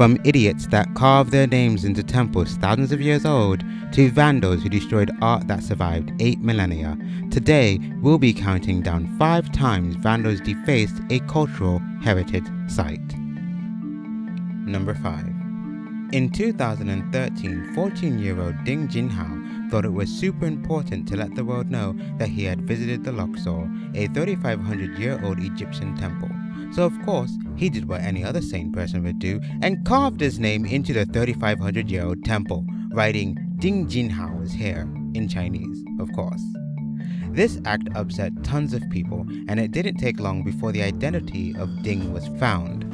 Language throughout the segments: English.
From idiots that carved their names into temples thousands of years old, to vandals who destroyed art that survived 8 millennia, today we'll be counting down 5 times vandals defaced a cultural heritage site. Number 5. In 2013, 14-year-old Ding Jinhao thought it was super important to let the world know that he had visited the Luxor, a 3,500-year-old Egyptian temple. So of course, he did what any other sane person would do and carved his name into the 3,500-year-old temple, writing Ding Jinhao is here, in Chinese, of course. This act upset tons of people, and it didn't take long before the identity of Ding was found.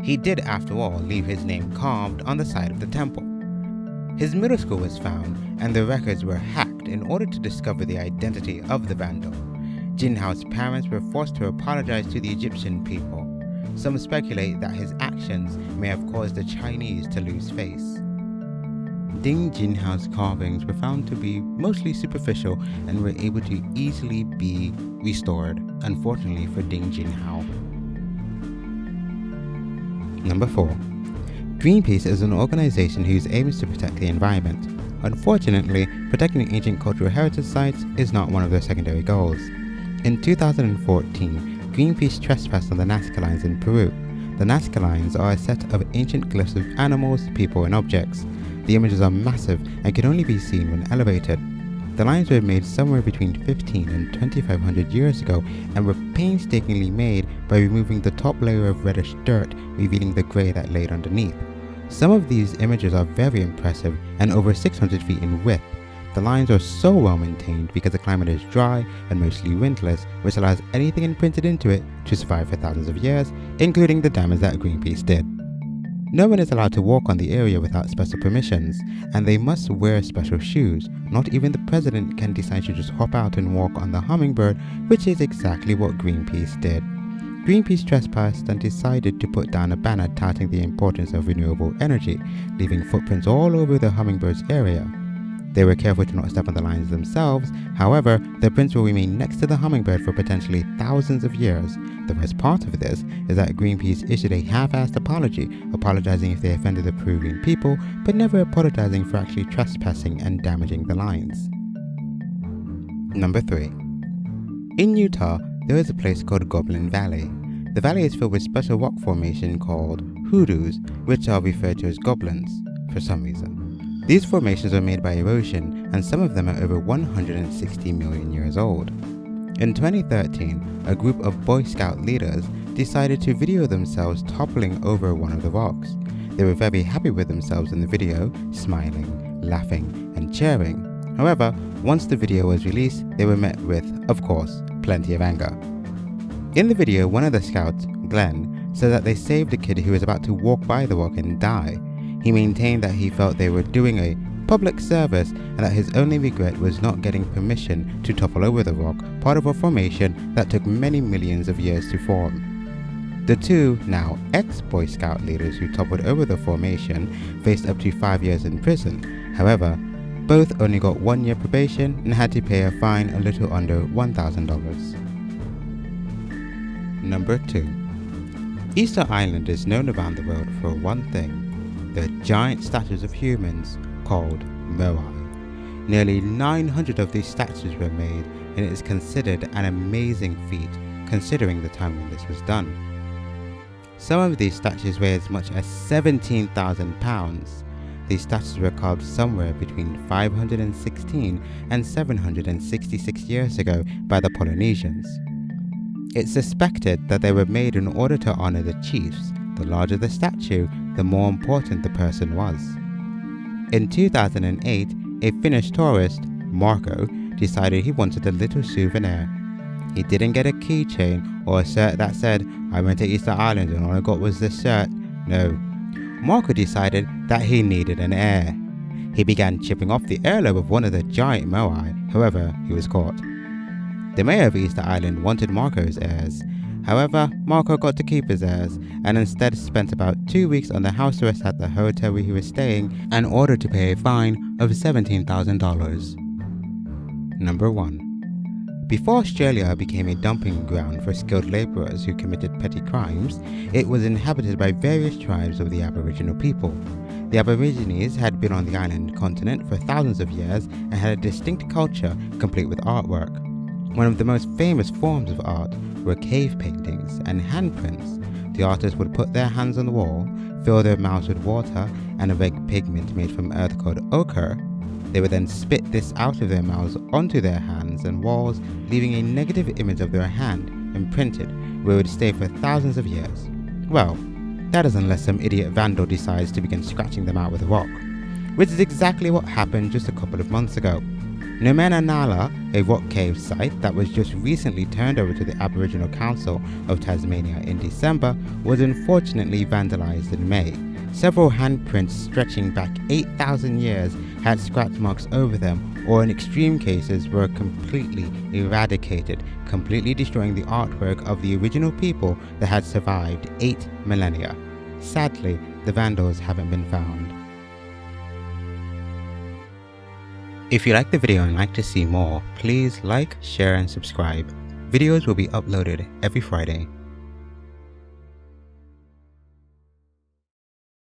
He did, after all, leave his name carved on the side of the temple. His middle school was found, and the records were hacked in order to discover the identity of the vandal. Jinhao's parents were forced to apologize to the Egyptian people. Some speculate that his actions may have caused the Chinese to lose face. Ding Jinhao's carvings were found to be mostly superficial and were able to easily be restored, unfortunately for Ding Jinhao. Number 4. Greenpeace is an organization whose aim is to protect the environment. Unfortunately, protecting ancient cultural heritage sites is not one of their secondary goals. In 2014, Greenpeace trespassed on the Nazca Lines in Peru. The Nazca Lines are a set of ancient glyphs of animals, people, and objects. The images are massive and can only be seen when elevated. The lines were made somewhere between 15 and 2,500 years ago and were painstakingly made by removing the top layer of reddish dirt, revealing the grey that laid underneath. Some of these images are very impressive and over 600 feet in width. The lines are so well maintained because the climate is dry and mostly windless, which allows anything imprinted into it to survive for thousands of years, including the damage that Greenpeace did. No one is allowed to walk on the area without special permissions, and they must wear special shoes. Not even the president can decide to just hop out and walk on the hummingbird, which is exactly what Greenpeace did. Greenpeace trespassed and decided to put down a banner touting the importance of renewable energy, leaving footprints all over the hummingbird's area. They were careful to not step on the lines themselves. However, their prints will remain next to the hummingbird for potentially thousands of years. The best part of this is that Greenpeace issued a half-assed apology, apologizing if they offended the Peruvian people, but never apologizing for actually trespassing and damaging the lines. Number 3. In Utah, there is a place called Goblin Valley. The valley is filled with special rock formation called hoodoos, which are referred to as goblins for some reason. These formations are made by erosion, and some of them are over 160 million years old. In 2013, a group of Boy Scout leaders decided to video themselves toppling over one of the rocks. They were very happy with themselves in the video, smiling, laughing, and cheering. However, once the video was released, they were met with, of course, plenty of anger. In the video, one of the scouts, Glenn, said that they saved a kid who was about to walk by the rock and die. He maintained that he felt they were doing a public service and that his only regret was not getting permission to topple over the rock, part of a formation that took many millions of years to form. The two, now ex-Boy Scout leaders who toppled over the formation, faced up to 5 years in prison. However, both only got 1 year probation and had to pay a fine a little under $1,000. Number 2. Easter Island is known around the world for one thing: the giant statues of humans called moai. Nearly 900 of these statues were made, and it is considered an amazing feat considering the time when this was done. Some of these statues weigh as much as 17,000 pounds. These statues were carved somewhere between 516 and 766 years ago by the Polynesians. It's suspected that they were made in order to honor the chiefs. The larger the statue, the more important the person was. In 2008, a Finnish tourist, Marco, decided he wanted a little souvenir. He didn't get a keychain or a shirt that said, "I went to Easter Island and all I got was this shirt." No. Marco decided that he needed an heir. He began chipping off the earlobe of one of the giant moai. However, he was caught. The mayor of Easter Island wanted Marco's heirs. However, Marco got to keep his heirs and instead spent about 2 weeks under house arrest at the hotel where he was staying and ordered to pay a fine of $17,000. Number 1. Before Australia became a dumping ground for skilled labourers who committed petty crimes, it was inhabited by various tribes of the Aboriginal people. The Aborigines had been on the island continent for thousands of years and had a distinct culture complete with artwork. One of the most famous forms of art were cave paintings and handprints. The artists would put their hands on the wall, fill their mouths with water and a red pigment made from earth called ochre. They would then spit this out of their mouths onto their hands and walls, leaving a negative image of their hand imprinted, where it would stay for thousands of years. Well, that is unless some idiot vandal decides to begin scratching them out with a rock, which is exactly what happened just a couple of months ago. Nomena Nala, a rock cave site that was just recently turned over to the Aboriginal Council of Tasmania in December, was unfortunately vandalised in May. Several handprints stretching back 8,000 years had scratch marks over them, or in extreme cases were completely eradicated, completely destroying the artwork of the original people that had survived 8 millennia. Sadly, the vandals haven't been found. If you like the video and like to see more, please like, share and subscribe. Videos will be uploaded every Friday.